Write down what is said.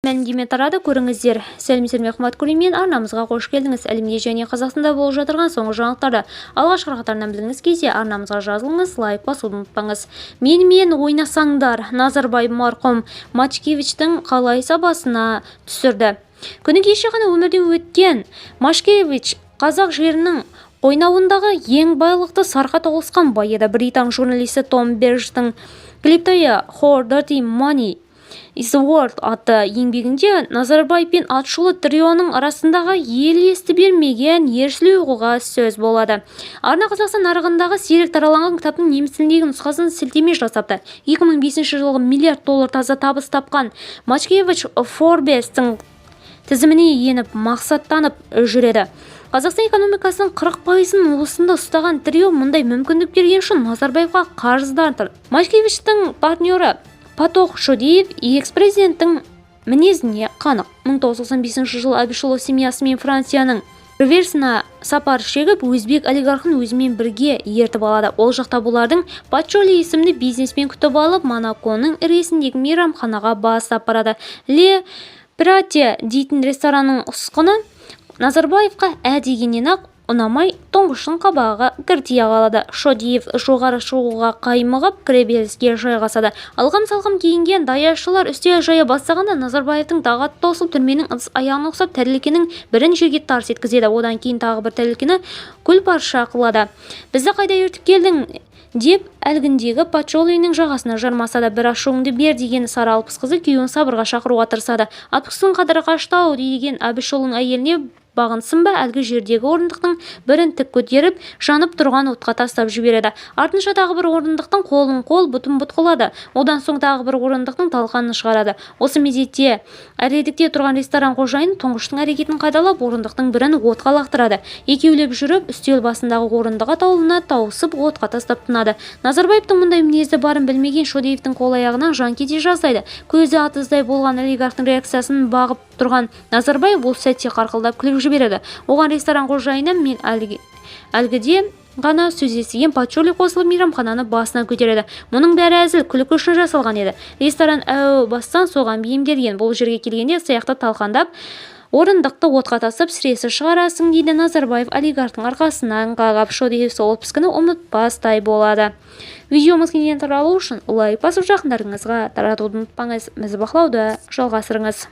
мәлімдеме тарады, көріңіздер. Сәлеметсіздер ме, қымбатты көрермен, арнамызға қош келдіңіз. Әлемде және Қазақстанда болып жатырған соңғы жаңалықтарды алғашқы ақпараттарынан білгіңіз келсе, арнамызға жазылыңыз, лайк басуды ұмытпаңыз. Менімен ойнасаңдар, Назарбаев марқұм Машкевичтің қалай сабасына түсірді. Күні кеше ғана өмірден өткен Машкевич қазақ жерінің қойнауындағы ең байлықты сарқа тоғысқан бай еді. Британ журналисті Том Берджтің клиптайы How Dirty Money is the World атты еңбегінде Назарбаев пен атышулы трионың арасындағы ел есті бермеген ерсілі оқуға сөз болады. Арна Қазақстан нарығындағы сирек таралған кітаптың неміс тіліндегі нұсқасын сілтеме жасапты. 2005 жылғы миллиард доллар таза табыс тапқан Машкевич Forbes-тің тізіміне еніп мақсаттанып жүреді. Қазақстан экономикасының 40%-ын уысында ұстаған трио мұндай мүмкіндік берген үшін Назарбаевқа қарыздар. Машкевичтің партнері Патох Шодиев экс-президенттің мінезіне қанық. 1995 жылы Абишұлы семьясымен Францияның реверсіне сапар шегіп, өзбек олигархын өзімен бірге ертіп алады. Ол жақта бұлардың Пачоли есімді бизнесмен күтіп алып, Монаконың іргесіндегі мейрамханаға бастап барады. Ле Пирате дейтін ресторанның ұсқыны Назарбаевқа дегеннен-ақ ұнамай тұңғыштың қабағы кіртия қалады. Шодиев жоғары шығуға қаймығып кіреберіске жайғасады. Алғам-салғам киінген даяшылар үстел жая бастағанда Назарбаевтың тағат тосып түрменің ыдыс аяғына ұқсап тәрелкенің бірін жерге тарс еткізеді. Одан кейін тағы бір тәрелкені күл-парша қылады. Бізді қайда ертіп келдің деп әлгіндегі Пачолиның жағасына жармасады. Бір ашуыңды бер деген сары алпыс қызы күйеуін сабырға шақыруға тырысады. Атпыстың қадірі қашты-ау деген Абишұлының әйеліне бағынсын ба, әлгі жердегі орындықтың бірін тік көтеріп, жанып тұрған отқа тастап жібереді. Артынша тағы бір орындықтың қолын қол бұтын-бұт қылады. Одан соң тағы бір орындықтың талқанын шығарады. Осы мезетте әредікте тұрған ресторан қожайын тұңғыштың әрекетін қайдалап, орындықтың бірін отқа лақтырады. Екеулеп жүріп, үстел басындағы орындық атаулына тауысып, отқа тастап тынады. Назарбаевтың мұндай мінезі барын білмеген Шодиевтің қол-аяғынан жан кете жаздайды. Көзі атыздай болған олигархтың реакциясын бағып тұрған Назарбаев бұл сәтте қарқылдап күліп жібереді. Оған ресторан қожайыны мен әлгіде ғана сөз естіген Пачоли қосылып мейрамхананы басына көтереді. Мұның бәрі әзіл, күлкі үшін жасалған еді. Ресторан әу бастан соған бейімделген. Бұл жерге келгенде саяқты талқандап, орындықты отқа тастап сіресі шығарасың дейді Назарбаев олигархтың арқасынан қағап. Шодиев сол піскіні ұмытпастай болады. Видеомыз кеңінен таралу үшін лайк басып жақындарыңызға таратуды ұмытпаңыз. Бізді бақылауды жалғастырыңыз.